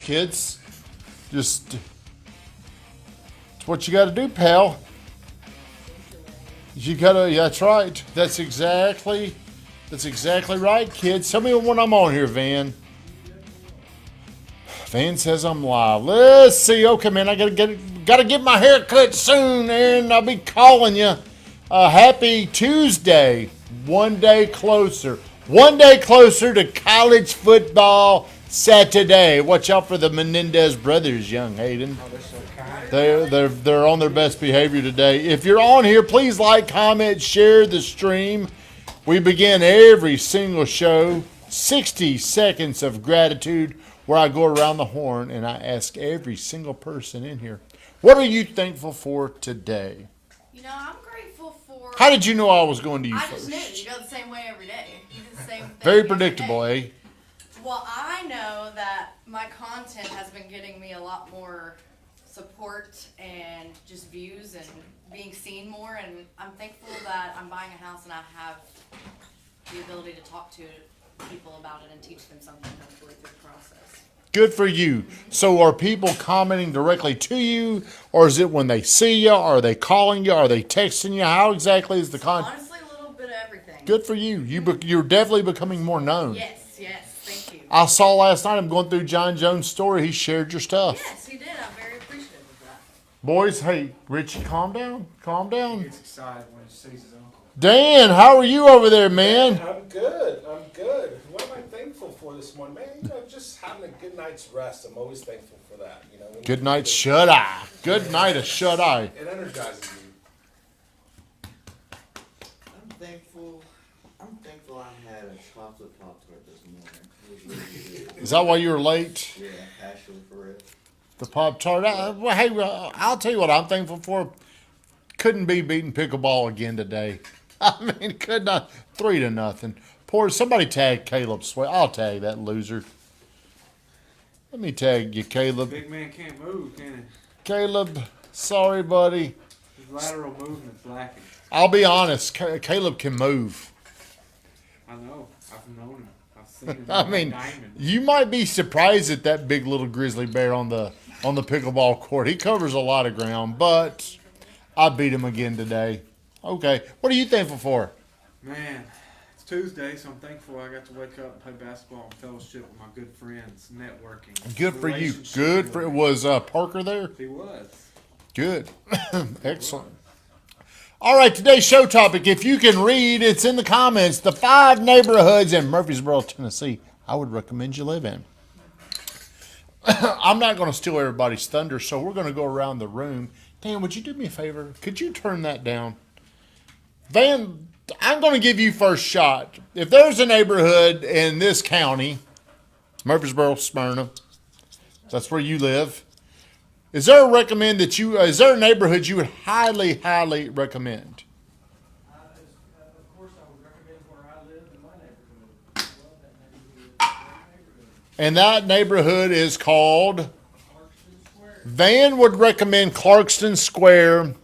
kids. Just, it's what you got to do, pal. You gotta, yeah, that's right. That's exactly right, kids. Tell me when I'm on here, Van. Van says I'm live. Let's see. Okay, man, I gotta get my hair cut soon, and I'll be calling you. Happy Tuesday. One day closer to college football Saturday. Watch out for the Menendez brothers, young Hayden. They're on their best behavior today. If you're on here, please like, comment, share the stream. We begin every single show 60 seconds of gratitude, where I go around the horn and I ask every single person in here, what are you thankful for today? You know, I'm grateful for... How did you know I was going to you I first? just knew. You go the same way every day. You do the same thing. Very predictable, eh? Well, I know that my content has been getting me a lot more support and just views and being seen more, and I'm thankful that I'm buying a house and I have the ability to talk to people about it and teach them something hopefully through the process. Good for you. So are people commenting directly to you, or is it when they see you? Are they calling you? Are they texting you? How exactly is the content? Honestly, a little bit of everything. Good for you. You're definitely becoming more known. Yes, thank you. I saw last night, I'm going through John Jones' story, he shared your stuff. Yes, he did. I'm very appreciative of that. Boys, hey, Richie, calm down. Calm down. He gets excited when he sees his uncle. Dan, how are you over there, man? I'm good. What am I thankful for this morning? Man, just having a good night's rest. I'm always thankful for that. Good night, shut-eye. Good night, a shut-eye. It energizes you. I'm thankful I had a chocolate Pop-Tart this morning. It was really good. Is that why you were late? Yeah, actually for real. The Pop-Tart? I'll tell you what I'm thankful for. Couldn't be beating pickleball again today. I mean, could not. 3-0. Poor, somebody tag Caleb Sweat. I'll tag that loser. Let me tag you, Caleb. Big man can't move, can he? Caleb, sorry, buddy. His lateral movement's lacking. I'll be honest, Caleb can move. I know. I've known him. I've seen him. I mean, diamond. you might be surprised at that big little grizzly bear on the pickleball court. He covers a lot of ground, but I beat him again today. Okay, what are you thankful for? Man, it's Tuesday, so I'm thankful I got to wake up and play basketball and fellowship with my good friends, networking. Good for you. Good for it. Was Parker there? He was. Good. Excellent. All right, today's show topic, if you can read, it's in the comments. The 5 neighborhoods in Murfreesboro, Tennessee, I would recommend you live in. I'm not going to steal everybody's thunder, so we're going to go around the room. Dan, would you do me a favor? Could you turn that down? Van, I'm going to give you first shot. If there's a neighborhood in this county, Murfreesboro, Smyrna, that's where you live, is there a neighborhood you would highly, highly recommend? Of course, I would recommend where I live in my neighborhood. I love that neighborhood. And that neighborhood is called? Clarkston Square. Van would recommend Clarkston Square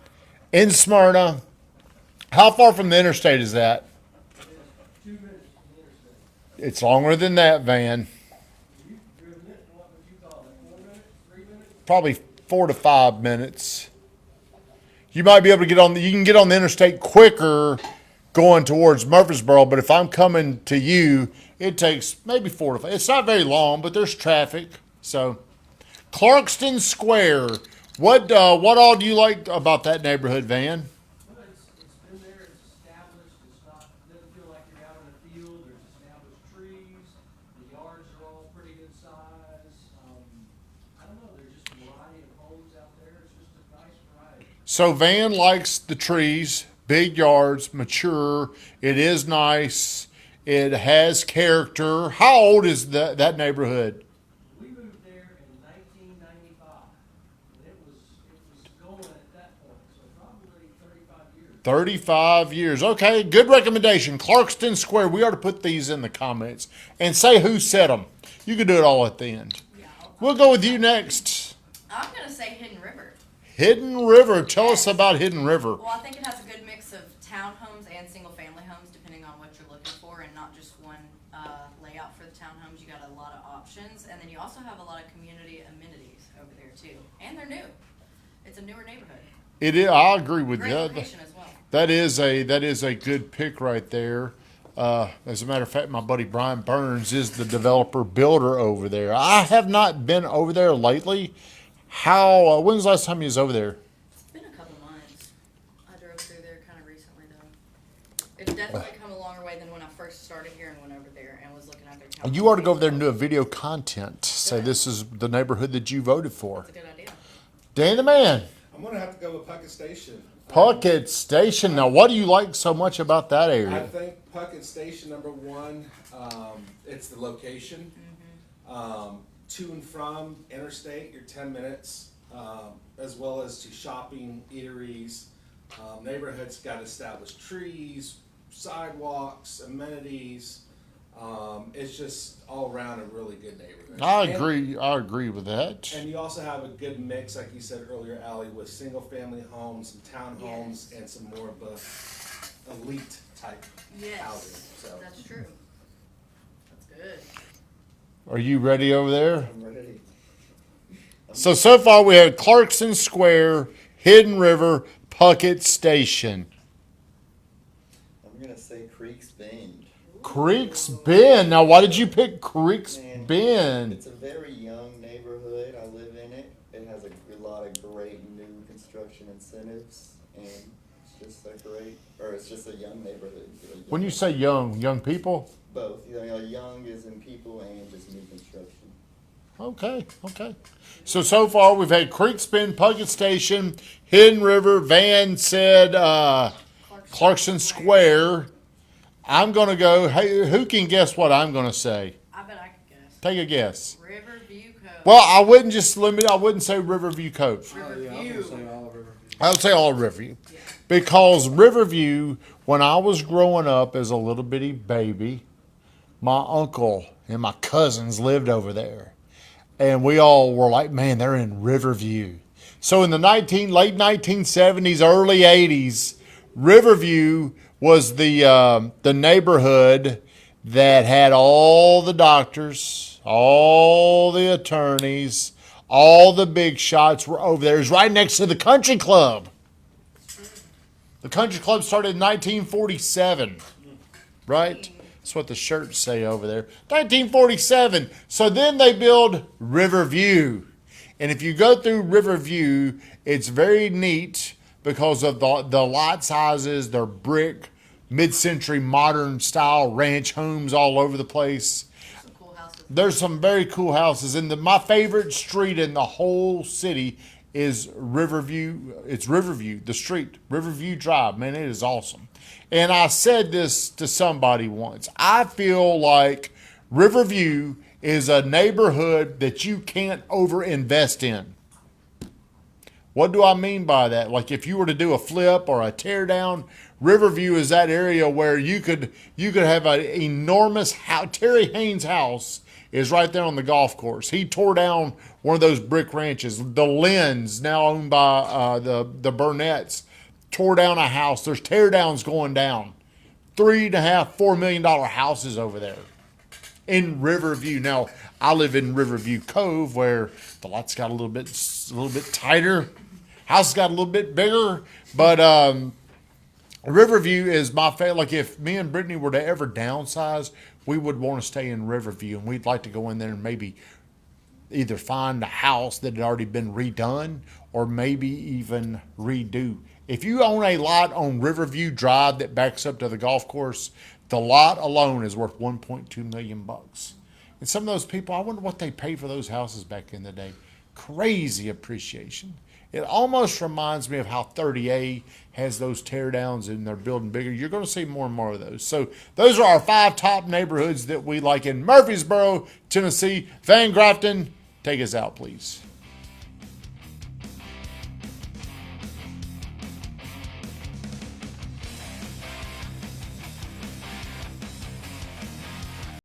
in Smyrna. How far from the interstate is that? It is 2 minutes from the interstate. It's longer than that, Van. You've driven it, what would you call it, 4 minutes, 3 minutes? Probably 4 to 5 minutes. You might be able to you can get on the interstate quicker going towards Murfreesboro, but if I'm coming to you, it takes maybe 4 to 5. It's not very long, but there's traffic. So, Clarkston Square. What all do you like about that neighborhood, Van? Well, it's been there, it's established, it doesn't feel like you're out in the field, there's established trees, the yards are all pretty good size. I don't know, there's just a variety of homes out there, it's just a nice variety. So Van likes the trees, big yards, mature. It is nice. It has character. How old is that neighborhood? We moved there in 1995, and it was going at that point, so probably 35 years. 35 years. Okay, good recommendation. Clarkston Square. We ought to put these in the comments and say who said them. You can do it all at the end. Yeah, We'll go with you next. I'm going to say Hidden River. Hidden River. Tell us about Hidden River. Well, I think it has a good mix of townhomes and single-family homes, depending on what you're looking for, and not just one layout for the townhomes. You got a lot of options, and then you also have a lot of community too, and they're new. It's a newer neighborhood. It is. I agree with Great you. location as well. That is a good pick right there. As a matter of fact, my buddy Brian Burns is the developer builder over there. I have not been over there lately. How? When's the last time you was over there? It's been a couple months. I drove through there kind of recently though. It's definitely come a longer way than when I first started here and went over there and was looking at their town. You ought to go over there and do a video content. Say this is the neighborhood that you voted for. That's a good idea. Dan the man. I'm gonna have to go with Puckett Station. Puckett Station. Now, what do you like so much about that I area? think Puckett Station, number one, it's the location. To and from interstate, you're 10 minutes, as well as to shopping, eateries. Neighborhood's got established trees, sidewalks, amenities. It's just all around a really good neighborhood. I And- agree. I agree with that. And you also have a good mix, like you said earlier, Allie, with single-family homes, some townhomes, Yes. and some more of a elite type housing. Yes, So that's true. That's good. Are you ready over there? I'm ready. So far we had Clarkson Square, Hidden River, Puckett Station. I'm gonna say Creeks Bend. Creeks Bend. Now, why did you pick Creeks Man, Bend? It's a very young neighborhood. I live in it. It has a lot of great new construction incentives, and it's just it's just a young neighborhood. When you say young people? both, young as in people and just new construction. Okay. So far we've had Creeks Bend, Puckett Station, Hidden River, Van said Clarkson Square. I'm going to go, hey, who can guess what I'm going to say? I bet I could guess. Take a guess. Riverview Cove. Well, I wouldn't just limit, I wouldn't say Riverview Cove. Oh, yeah, I was gonna say all Riverview. I would say all Riverview. Because Riverview, when I was growing up as a little bitty baby, my uncle and my cousins lived over there. And we all were like, man, they're in Riverview. So in the late 1970s, early 80s, Riverview was the neighborhood that had all the doctors, all the attorneys, all the big shots were over there. It was right next to the country club. The country club started in 1947, right? That's what the shirts say over there. 1947. So then they build Riverview. And if you go through Riverview, it's very neat because of the lot sizes. They're brick, mid-century, modern style ranch homes all over the place. Some cool houses. There's some very cool houses. And my favorite street in the whole city is Riverview. It's Riverview, the street, Riverview Drive. Man, it is awesome. And I said this to somebody once. I feel like Riverview is a neighborhood that you can't overinvest in. What do I mean by that? Like if you were to do a flip or a tear down, Riverview is that area where you could have an enormous house. Terry Haynes' house is right there on the golf course. He tore down one of those brick ranches. The Lynn's, now owned by the Burnett's, tore down a house. There's tear downs going down. $3.5–4 million houses over there in Riverview. Now I live in Riverview Cove, where the lots got a little bit tighter. House got a little bit bigger, but Riverview is my favorite. Like if me and Brittany were to ever downsize, we would want to stay in Riverview, and we'd like to go in there and maybe either find a house that had already been redone or maybe even redo. If you own a lot on Riverview Drive that backs up to the golf course, the lot alone is worth $1.2 million. And some of those people, I wonder what they paid for those houses back in the day. Crazy appreciation. It almost reminds me of how 30A has those tear downs and they're building bigger. You're going to see more and more of those. So those are our 5 top neighborhoods that we like in Murfreesboro, Tennessee. Van Grafton, take us out, please.